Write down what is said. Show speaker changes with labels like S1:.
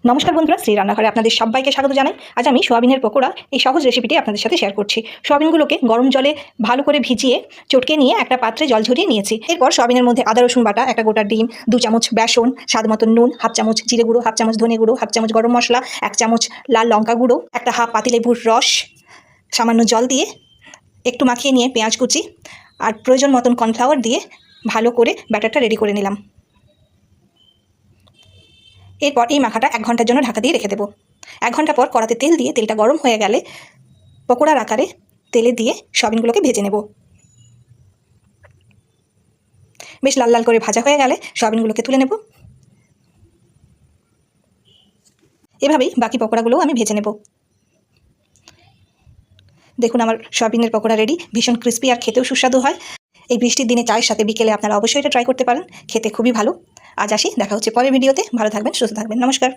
S1: নমস্কার বন্ধুরা, শ্রী রান্নাঘরে আপনাদের সবাইকে স্বাগত জানাই। আজ আমি সোয়াবিনের পকোড়া এই সহজ রেসিপিটি আপনাদের সাথে শেয়ার করছি। সোয়াবিনগুলোকে গরম জলে ভালো করে ভিজিয়ে চটকে নিয়ে একটা পাত্রে জল ঝরিয়ে নিয়েছি। এরপর সোয়াবিনের মধ্যে আদা রসুন বাটা, একটা গোটা ডিম, 2 চামচ বেসন, স্বাদ মতো নুন, হাফ চামচ জিরে গুঁড়ো, হাফ চামচ ধনে গুঁড়ো, হাফ চামচ গরম মশলা, 1 চামচ লাল লঙ্কা গুঁড়ো, একটা হাফ পাতিলেবুর রস, সামান্য জল দিয়ে একটু মাখিয়ে নিয়ে পেঁয়াজ কুচি আর প্রয়োজন মতন কর্নফ্লাওয়ার দিয়ে ভালো করে ব্যাটারটা রেডি করে নিলাম। এরপর এই মাখাটা 1 ঘন্টার জন্য ঢাকা দিয়ে রেখে দেবো। 1 ঘন্টা পর কড়াতে তেল দিয়ে তেলটা গরম হয়ে গেলে পকোড়ার আকারে তেলে দিয়ে সোয়াবিনগুলোকে ভেজে নেব। বেশ লাল লাল করে ভাজা হয়ে গেলে সোয়াবিনগুলোকে তুলে নেব। এভাবেই বাকি পকোড়াগুলোও আমি ভেজে নেব। দেখুন, আমার সোয়াবিনের পকোড়া রেডি। ভীষণ ক্রিস্পি আর খেতেও সুস্বাদু হয়। এই বৃষ্টির দিনে চায়ের সাথে বিকেলে আপনারা অবশ্যই এটা ট্রাই করতে পারেন। খেতে খুবই ভালো। আজ আসি, দেখা হচ্ছে পরের ভিডিওতে। ভালো থাকবেন, সুস্থ থাকবেন। নমস্কার।